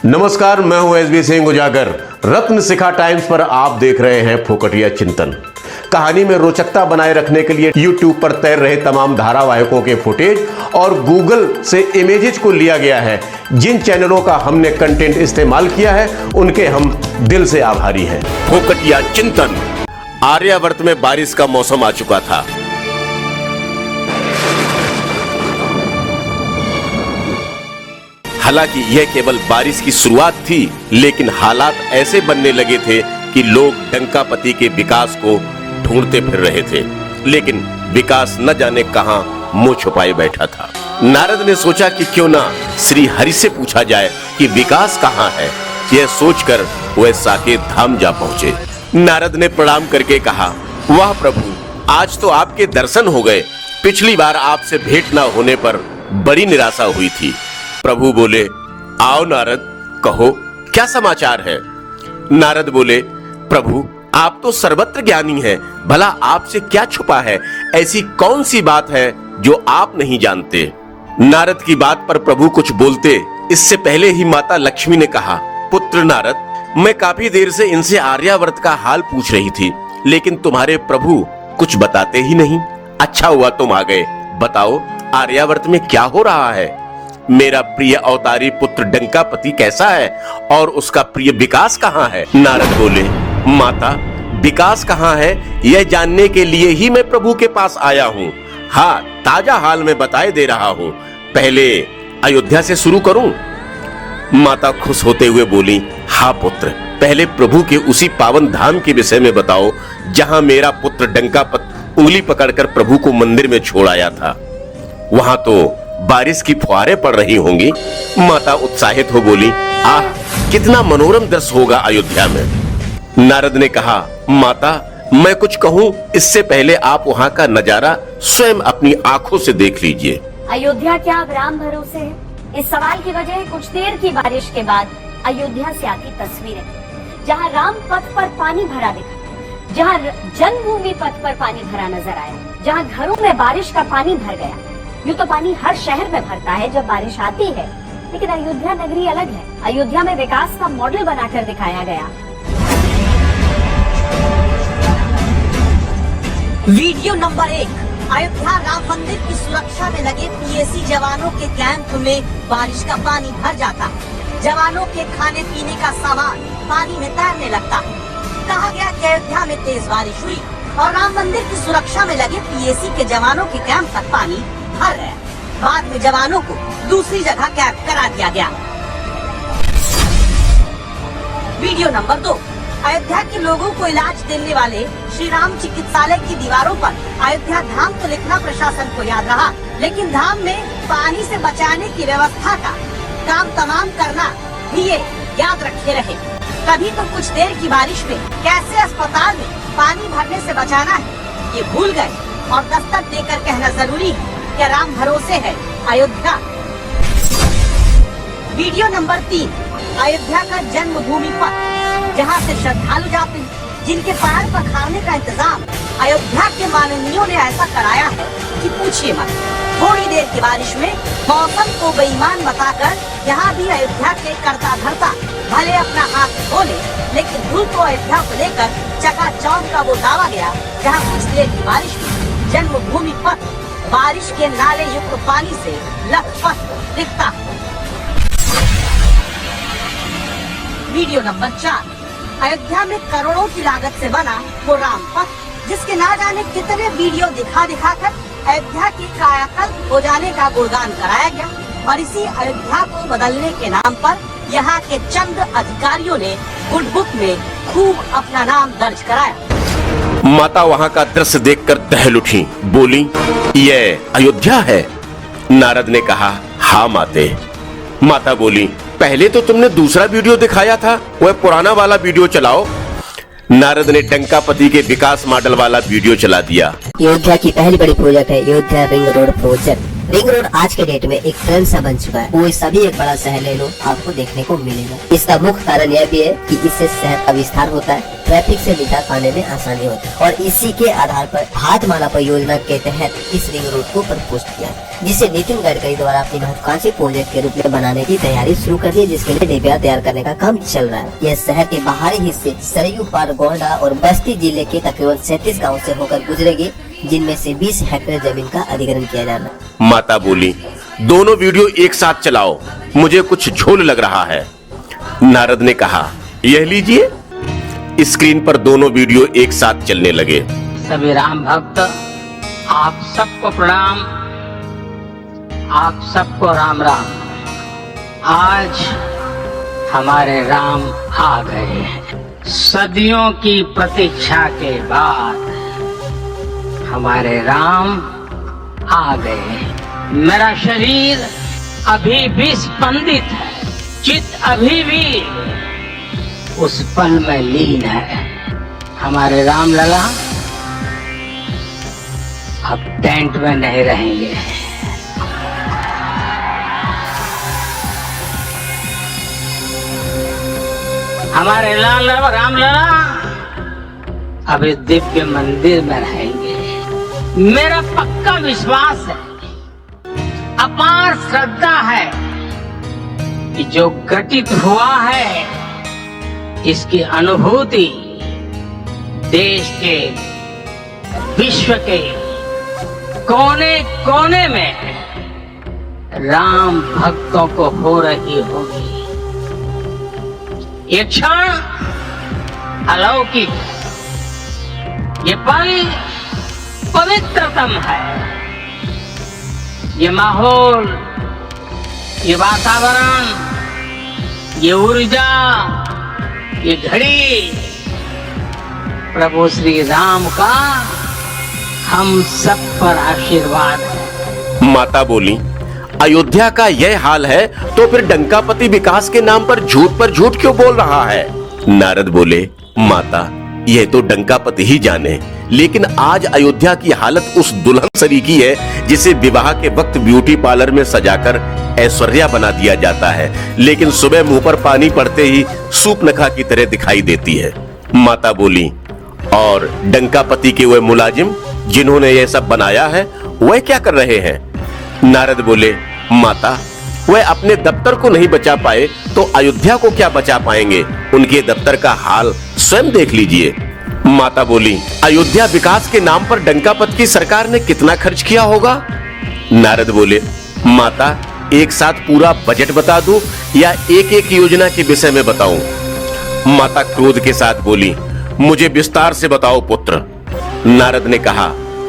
नमस्कार, मैं हूं एसबी सिंह उजागर। रत्न शिखा टाइम्स पर आप देख रहे हैं फोकटिया चिंतन। कहानी में रोचकता बनाए रखने के लिए YouTube पर तैर रहे तमाम धारावाहिकों के फुटेज और Google से इमेजेस को लिया गया है। जिन चैनलों का हमने कंटेंट इस्तेमाल किया है उनके हम दिल से आभारी हैं। फोकटिया चिंतन। आर्यावर्त में बारिश का मौसम आ चुका था। हालांकि यह केवल बारिश की शुरुआत थी, लेकिन हालात ऐसे बनने लगे थे कि लोग डंकापति के विकास को ढूंढते फिर रहे थे, लेकिन विकास न जाने कहां मुंह छुपाए बैठा था। नारद ने सोचा कि क्यों ना श्री हरि से पूछा जाए कि विकास कहां है। यह सोचकर वह साकेत धाम जा पहुंचे। नारद ने प्रणाम करके कहा, वाह प्रभु, आज तो आपके दर्शन हो गए। पिछली बार आपसे भेंट न होने पर बड़ी निराशा हुई थी। प्रभु बोले, आओ नारद, कहो क्या समाचार है। नारद बोले, प्रभु आप तो सर्वत्र ज्ञानी हैं, भला आपसे क्या छुपा है। ऐसी कौन सी बात है जो आप नहीं जानते। नारद की बात पर प्रभु कुछ बोलते इससे पहले ही माता लक्ष्मी ने कहा, पुत्र नारद, मैं काफी देर से इनसे आर्यावर्त का हाल पूछ रही थी, लेकिन तुम्हारे प्रभु कुछ बताते ही नहीं। अच्छा हुआ तुम आ गए। बताओ आर्यावर्त में क्या हो रहा है। मेरा प्रिय अवतारी पुत्र डंकापति कैसा है और उसका प्रिय विकास कहाँ है। नारद बोले, माता, विकास कहाँ है यह जानने के लिए ही मैं प्रभु के पास आया हूँ। हाँ, ताजा हाल में बताए दे रहा हूँ। पहले अयोध्या से शुरू करूं। माता खुश होते हुए बोली, हाँ पुत्र, पहले प्रभु के उसी पावन धाम के विषय में बताओ जहां मेरा पुत्र डंकापत उंगली पकड़कर प्रभु को मंदिर में छोड़ आया था। वहां तो बारिश की फुहारें पड़ रही होंगी। माता उत्साहित हो बोली, आह, कितना मनोरम दृश्य होगा अयोध्या में। नारद ने कहा, माता, मैं कुछ कहूं इससे पहले आप वहां का नजारा स्वयं अपनी आंखों से देख लीजिए। अयोध्या क्या अब राम भरोसे है? इस सवाल की वजह कुछ देर की बारिश के बाद अयोध्या से आती तस्वीरें, जहां राम पथ पर पानी भरा दिखा, जहां जन्मभूमि पथ पर पानी भरा नजर आया, जहां घरों में बारिश का पानी भर गया। यूं तो पानी हर शहर में भरता है जब बारिश आती है, लेकिन अयोध्या नगरी अलग है। अयोध्या में विकास का मॉडल बनाकर दिखाया गया। Video number 1। अयोध्या राम मंदिर की सुरक्षा में लगे पीएसी जवानों के कैंप में बारिश का पानी भर जाता। जवानों के खाने पीने का सामान पानी में तैरने लगता। कहा गया कि अयोध्या में तेज बारिश हुई और राम मंदिर की सुरक्षा में लगे पीएसी के जवानों के कैंप तक पानी भर गया। बाद में जवानों को दूसरी जगह कैंप करा दिया गया। Video number 2। अयोध्या के लोगों को इलाज देने वाले श्री राम चिकित्सालय की दीवारों पर अयोध्या धाम तो लिखना प्रशासन को याद रहा, लेकिन धाम में पानी से बचाने की व्यवस्था का काम तमाम करना भी ये याद रखे रहे। कभी तो कुछ देर की बारिश में कैसे अस्पताल में पानी भरने से बचाना है ये भूल गए और दस्तक देकर कहना जरूरी है कि राम भरोसे है अयोध्या। Video number 3। अयोध्या का जन्मभूमि पथ, जहां से श्रद्धालु जाते हैं, जिनके पैर पखारने का इंतजाम अयोध्या के माननीयों ने ऐसा कराया है कि पूछिए मत। थोड़ी देर की बारिश में मौसम को बेईमान बताकर यहाँ भी अयोध्या के करता धरता भले अपना हाथ खोले, लेकिन भूल को अयोध्या को लेकर चकाचौंध का वो दावा गया, जहाँ कुछ देर की बारिश में जन्मभूमि पथ बारिश के नाले युक्त पानी से लथपथ दिखता। Video number 4। अयोध्या में करोड़ों की लागत से बना वो राम पथ, जिसके ना जाने कितने वीडियो दिखा कर अयोध्या की कायाकल्प हो जाने का गुणगान कराया गया। और इसी अयोध्या को बदलने के नाम पर यहाँ के चंद अधिकारियों ने गुड बुक में खूब अपना नाम दर्ज कराया। माता वहां का दृश्य देखकर दहल उठी, बोली, ये अयोध्या है। नारद ने कहा, हाँ माते। माता बोली, पहले तो तुमने दूसरा वीडियो दिखाया था, वह पुराना वाला वीडियो चलाओ। नारद ने डंकापति के विकास मॉडल वाला वीडियो चला दिया। अयोध्या की पहली बड़ी प्रोजेक्ट है Ayodhya ring road project. Ring road आज के डेट में एक ट्रेंड सा बन चुका है। वो सभी एक बड़ा शहर ले लो आपको देखने को मिलेगा। इसका मुख्य कारण यह भी है कि इससे शहर का विस्तार होता है, ट्रैफिक से निजात पाने में आसानी होती है और इसी के आधार पर हाथमाला परियोजना के तहत इस रिंग रोड को प्रपोज किया, जिसे नितिन गडकरी द्वारा अपनी महत्वाकांक्षी प्रोजेक्ट के रूप में बनाने की तैयारी शुरू कर दी है, जिसके लिए डीपीआर तैयार करने का काम चल रहा है। यह शहर के बाहरी हिस्से सरयू पार, गोंडा और बस्ती जिले के तकरीबन 37 गाँव से होकर गुजरेगी, जिनमें से 20 हेक्टेयर जमीन का अधिग्रहण किया जाना। माता बोली, दोनों वीडियो एक साथ चलाओ, मुझे कुछ झोल लग रहा है। नारद ने कहा, यह लीजिए। स्क्रीन पर दोनों वीडियो एक साथ चलने लगे। सभी राम भक्त, आप सबको प्रणाम, आप सबको राम राम। आज हमारे राम आ गए हैं। सदियों की प्रतीक्षा के बाद हमारे राम आ गए हैं। मेरा शरीर अभी भी स्पंदित है, चित्त अभी भी उस पल में लीन है। हमारे राम लला अब टेंट में नहीं रहेंगे। हमारे लाल राम लला अब इस दिव्य मंदिर में रहेंगे। मेरा पक्का विश्वास है, अपार श्रद्धा है कि जो घटित हुआ है इसकी अनुभूति देश के, विश्व के कोने कोने में राम भक्तों को हो रही होगी। ये क्षण अलौकिक, ये पल पवित्रतम है। ये माहौल, ये वातावरण, ये ऊर्जा, ये घड़ी प्रभु श्री राम का हम सब पर आशीर्वाद है। माता बोली, अयोध्या का यह हाल है तो फिर डंकापति विकास के नाम पर झूठ क्यों बोल रहा है? नारद बोले, माता यह तो डंकापति ही जाने, लेकिन आज अयोध्या की हालत उस दुल्हन सरीकी है जिसे विवाह के वक्त ब्यूटी पार्लर में सजाकर ऐश्वर्या बना दिया जाता है, लेकिन सुबह मुंह पर पानी पड़ते ही सूपनखा की तरह दिखाई देती है। माता बोली, और डंकापति के वह मुलाजिम जिन्होंने यह सब बनाया है वह क्या कर रहे हैं? नारद बोले, माता वह अपने दफ्तर को नहीं बचा पाए तो अयोध्या को क्या बचा पाएंगे? उनके दफ्तर का हाल स्वयं देख लीजिए। माता बोली, अयोध्या विकास के नाम पर डंकापत की सरकार ने कितना खर्च किया होगा? नारद बोले, माता एक साथ पूरा बजट बता दूं या एक एक योजना के विषय में बताऊं? माता क्रोध के साथ बोली, मुझे विस्तार से बताओ पुत्र। नारद ने कहा,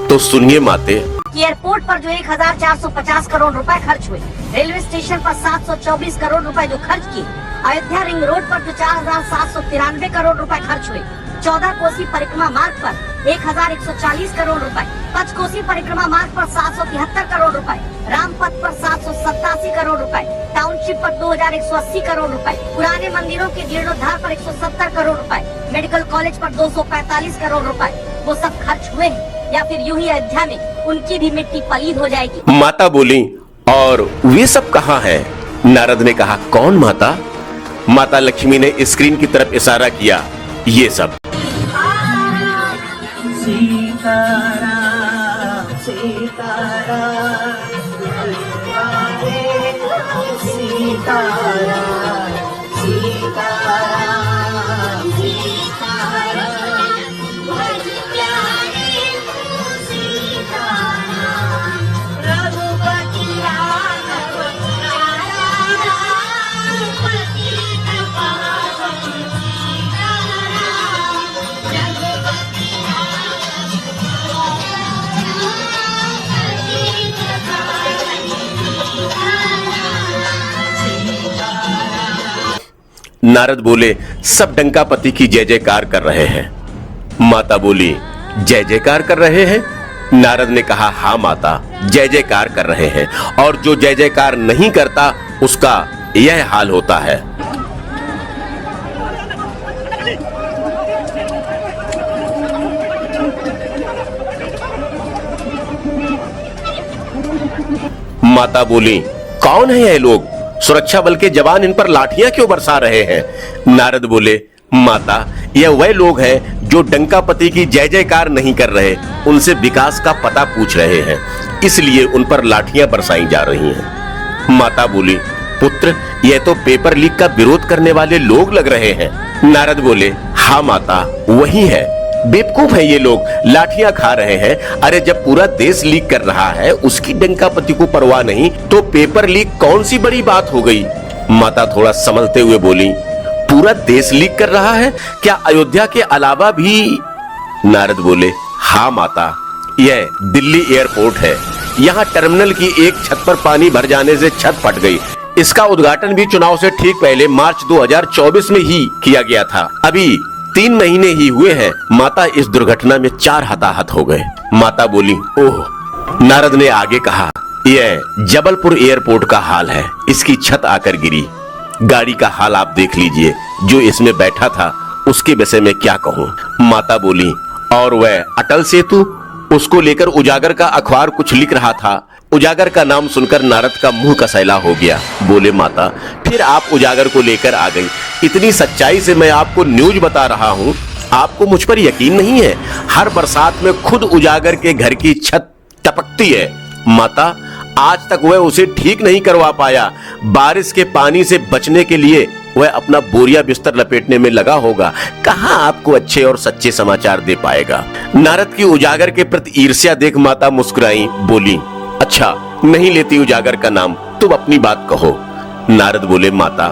तो सुनिए माते। एयरपोर्ट पर जो 1450 करोड़ रुपए खर्च हुए, रेलवे स्टेशन पर 724 करोड़ रुपए जो खर्च किए, अयोध्या रिंग रोड पर जो 4793 करोड़ रुपए खर्च हुए, 14 कोसी परिक्रमा मार्ग पर 1140 करोड़ रुपए, पंचकोसी परिक्रमा मार्ग पर 773 करोड़ रुपए, रामपथ पर 787 करोड़ रुपए, टाउनशिप पर 2180 करोड़ रुपए, पुराने मंदिरों के जीर्णोद्धार पर 170 करोड़ रुपए, मेडिकल कॉलेज पर 245 करोड़ रुपए, वो सब खर्च हुए हैं या फिर यूं ही अयोध्या में उनकी भी मिट्टी पलीद हो जाएगी? माता बोली, और वे सब कहाँ है? नारद ने कहा, कौन माता? माता लक्ष्मी ने स्क्रीन की तरफ इशारा किया, ये सब। सीताराम सीताराम सीताराम सीताराम सीताराम बड़ प्यारे सीताराम रघुपति राघव राम पतित पावन सीताराम रघुपति नारद बोले, सब डंकापति की जय जयकार कर रहे हैं। माता बोली, जय जयकार कर रहे हैं? नारद ने कहा, हाँ माता, जय जयकार कर रहे हैं, और जो जय जयकार नहीं करता उसका यह हाल होता है। माता बोली, कौन है ये लोग? सुरक्षा बल के जवान इन पर लाठियां क्यों बरसा रहे हैं? नारद बोले, माता, यह वह लोग हैं जो डंकापति की जय जयकार नहीं कर रहे, उनसे विकास का पता पूछ रहे हैं, इसलिए उन पर लाठियां बरसाई जा रही हैं। माता बोली, पुत्र, यह तो पेपर लीक का विरोध करने वाले लोग लग रहे हैं। नारद बोले, हाँ माता, वही है। बेवकूफ है ये लोग, लाठियां खा रहे हैं। अरे जब पूरा देश लीक कर रहा है, उसकी डंकापति को परवाह नहीं, तो पेपर लीक कौन सी बड़ी बात हो गई? माता थोड़ा संभलते हुए बोली, पूरा देश लीक कर रहा है? क्या अयोध्या के अलावा भी? नारद बोले, हाँ माता, यह दिल्ली एयरपोर्ट है। यहाँ टर्मिनल की एक छत पर पानी भर जाने से छत फट गई। इसका उद्घाटन भी चुनाव से ठीक पहले मार्च 2024 में ही किया गया था। अभी 3 महीने ही हुए हैं। माता, इस दुर्घटना में 4 हताहत हो गए। माता बोली, ओह। नारद ने आगे कहा, यह जबलपुर एयरपोर्ट का हाल है। इसकी छत आकर गिरी। गाड़ी का हाल आप देख लीजिए, जो इसमें बैठा था उसके विषय में क्या कहूँ। माता बोली, और वह अटल सेतु, उसको लेकर उजागर का अखबार कुछ लिख रहा था। उजागर का नाम सुनकर नारद का मुंह कसैला हो गया। बोले, माता, फिर आप उजागर को लेकर आ गई। इतनी सच्चाई से मैं आपको न्यूज बता रहा हूँ, आपको मुझ पर यकीन नहीं है। हर बरसात में खुद उजागर के घर की छत टपकती है। माता, आज तक वह उसे ठीक नहीं करवा पाया। बारिश के पानी से बचने के लिए वह अपना बोरिया बिस्तर लपेटने में लगा होगा। कहाँ आपको अच्छे और सच्चे समाचार दे पाएगा। नारद की उजागर के प्रति ईर्ष्या देख माता मुस्कुराई, बोली, अच्छा, नहीं लेती उजागर का नाम, तुम अपनी बात कहो। नारद बोले, माता,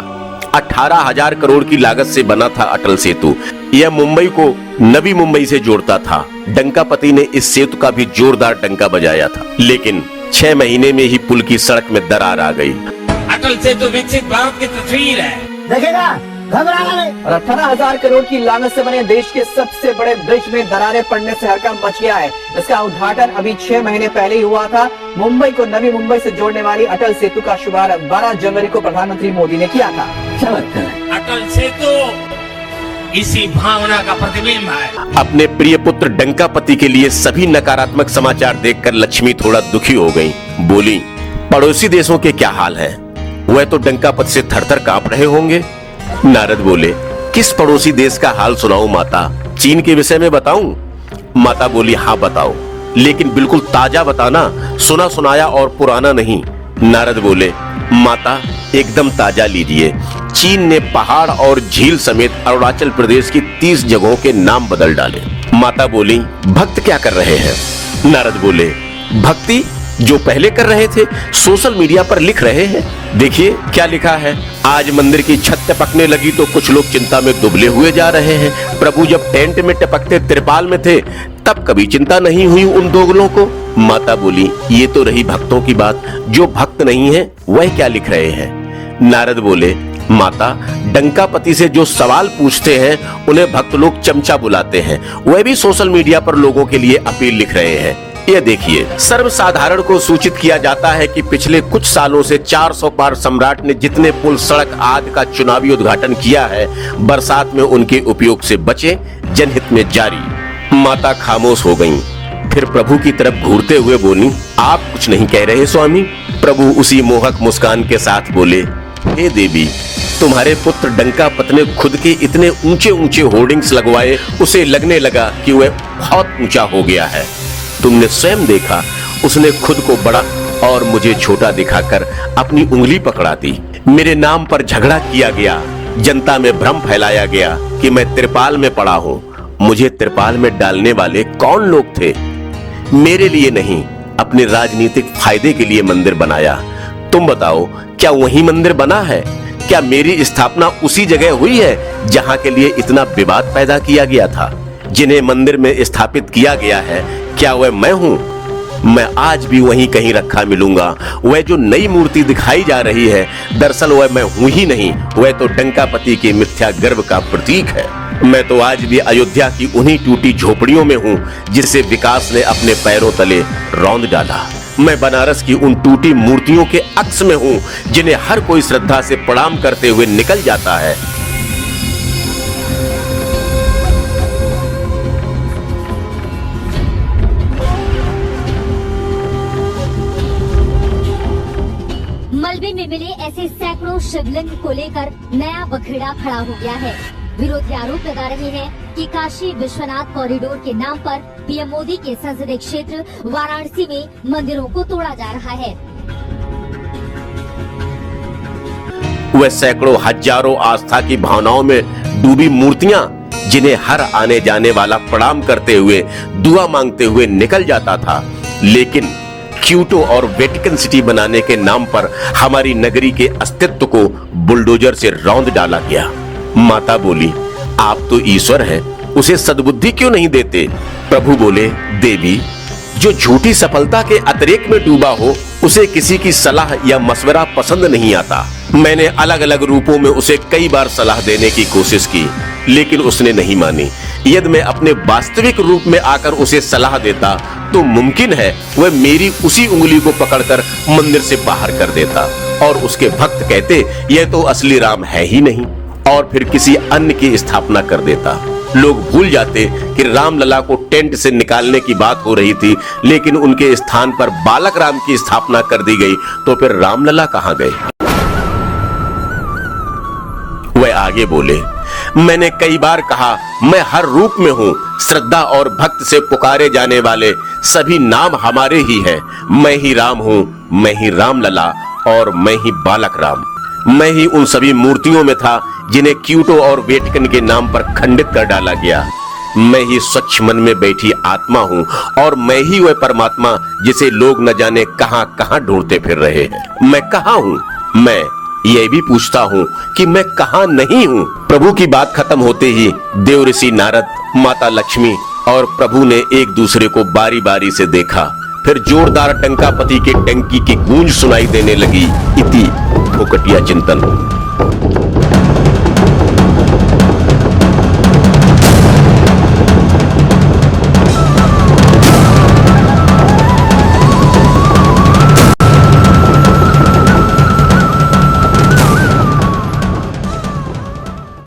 18,000 करोड़ की लागत से बना था अटल सेतु। यह मुंबई को नवी मुंबई से जोड़ता था। डंकापति ने इस सेतु का भी जोरदार डंका बजाया था, लेकिन 6 महीने में ही पुल की सड़क में दरार आ गई। अटल सेतु विकसित भारत की तस्वीर है। देखेगा, घबराना नहीं। और 18,000 करोड़ की लागत से बने देश के सबसे बड़े ब्रिज में दरारें पड़ने से हड़कंप मच गया है। इसका उद्घाटन अभी 6 महीने पहले ही हुआ था। मुंबई को नवी मुंबई से जोड़ने वाली अटल सेतु का शुभारंभ 12 जनवरी को प्रधानमंत्री मोदी ने किया था। अटल सेतु इसी भावना का प्रतिबिंब है। अपने प्रिय पुत्र डंकापति के लिए सभी नकारात्मक समाचार देखकर लक्ष्मी थोड़ा दुखी हो गई। बोली, पड़ोसी देशों के क्या हाल है? वह तो डंकापति से थरथर कांप रहे होंगे। नारद बोले, किस पड़ोसी देश का हाल सुनाऊं माता? चीन के विषय में बताऊं? माता बोली, हाँ बताओ, लेकिन बिल्कुल ताजा बताना, सुना सुनाया और पुराना नहीं। नारद बोले, माता, एकदम ताजा लीजिए। चीन ने पहाड़ और झील समेत अरुणाचल प्रदेश की 30 जगहों के नाम बदल डाले। माता बोली, भक्त क्या कर रहे हैं? नारद बोले, भक्ति जो पहले कर रहे थे सोशल मीडिया पर लिख रहे हैं। देखिए क्या लिखा है। आज मंदिर की छत टपकने लगी तो कुछ लोग चिंता में दुबले हुए जा रहे हैं। प्रभु जब टेंट में टपकते त्रिपाल में थे तब कभी चिंता नहीं हुई उन दोगलों को। माता बोली, ये तो रही भक्तों की बात, जो भक्त नहीं है वह क्या लिख रहे हैं? नारद बोले, माता, डंकापति से जो सवाल पूछते हैं उन्हें भक्त लोग चमचा बुलाते हैं। वह भी सोशल मीडिया पर लोगों के लिए अपील लिख रहे हैं। ये देखिए, सर्वसाधारण को सूचित किया जाता है कि पिछले कुछ सालों से 400 बार सम्राट ने जितने पुल, सड़क आदि का चुनावी उद्घाटन किया है, बरसात में उनके उपयोग से बचे, जनहित में जारी। माता खामोश हो गईं। फिर प्रभु की तरफ घूरते हुए बोली, आप कुछ नहीं कह रहे स्वामी? प्रभु उसी मोहक मुस्कान के साथ बोले, हे देवी, तुम्हारे पुत्र डंकापति ने खुद के इतने ऊंचे ऊंचे होर्डिंग्स लगवाए, उसे लगने लगा कि वह बहुत ऊंचा हो गया है। तुमने स्वयं देखा, उसने खुद को बड़ा और मुझे छोटा दिखाकर अपनी उंगली पकड़ा दी। मेरे नाम पर झगड़ा किया गया, जनता में भ्रम फैलाया गया कि मैं त्रिपाल में पड़ा हूँ। मुझे त्रिपाल में डालने वाले कौन लोग थे? मेरे लिए नहीं, अपने राजनीतिक फायदे के लिए मंदिर बनाया। तुम बताओ, क्या वही मंदिर बना है? क्या मेरी स्थापना उसी जगह हुई है जहाँ के लिए इतना विवाद पैदा किया गया था? जिन्हें मंदिर में स्थापित किया गया है, क्या वह मैं हूँ? मैं आज भी वहीं कहीं रखा मिलूंगा। वह जो नई मूर्ति दिखाई जा रही है, दरअसल वह मैं हूं ही नहीं, वह तो डंकापति के मिथ्या गर्व का प्रतीक है। मैं तो आज भी अयोध्या की उन्हीं टूटी झोपड़ियों में हूं जिसे विकास ने अपने पैरों तले रौंद डाला। मैं बनारस की उन टूटी मूर्तियों के अक्स में हूं जिन्हें हर कोई श्रद्धा से प्रणाम करते हुए निकल जाता है। मलबे में मिले ऐसे सैकड़ों शिवलिंग को लेकर नया बखेड़ा खड़ा हो गया है। विरोधी आरोप लगा रहे हैं कि काशी विश्वनाथ कॉरिडोर के नाम पर पीएम मोदी के संसदीय क्षेत्र वाराणसी में मंदिरों को तोड़ा जा रहा है। वह सैकड़ों हजारों आस्था की भावनाओं में डूबी मूर्तियां जिन्हें हर आने जाने वाला प्रणाम करते हुए दुआ मांगते हुए निकल जाता था, लेकिन क्यूटो और वेटिकन सिटी बनाने के नाम पर हमारी नगरी के अस्तित्व को बुलडोजर से रौंद डाला गया। माता बोली, आप तो ईश्वर हैं, उसे सद्बुद्धि क्यों नहीं देते? प्रभु बोले, देवी, जो झूठी सफलता के अतिरेक में डूबा हो उसे किसी की सलाह या मशवरा पसंद नहीं आता। मैंने अलग अलग रूपों में उसे कई बार सलाह देने की कोशिश की, लेकिन उसने नहीं मानी। यदि मैं अपने वास्तविक रूप में आकर उसे सलाह देता तो मुमकिन है वह मेरी उसी उंगली को पकड़कर मंदिर से बाहर कर देता और उसके भक्त कहते यह तो असली राम है ही नहीं, और फिर किसी अन्य की स्थापना कर देता। लोग भूल जाते कि रामलला को टेंट से निकालने की बात हो रही थी, लेकिन उनके स्थान पर बालक राम की स्थापना कर दी गई, तो फिर रामलला कहां गए? वह आगे बोले, मैंने कई बार कहा मैं हर रूप में हूं। श्रद्धा और भक्त से पुकारे जाने वाले सभी नाम हमारे ही हैं। मैं ही राम हूं, मैं ही रामलला और मैं ही बालक राम। मैं ही उन सभी मूर्तियों में था जिन्हें क्यूटो और वेटिकन के नाम पर खंडित कर डाला गया। मैं ही स्वच्छ मन में बैठी आत्मा हूं और मैं ही वह परमात्मा जिसे लोग न जाने कहां कहां ढूंढते फिर रहे हैं। मैं कहां हूं? मैं ये भी पूछता हूं कि मैं कहां नहीं हूं। प्रभु की बात खत्म होते ही देव ऋषि नारद, माता लक्ष्मी और प्रभु ने एक दूसरे को बारी बारी से देखा। फिर जोरदार टंकापति के डंकी की गूंज सुनाई देने लगी। इति भुकटिया चिंतन।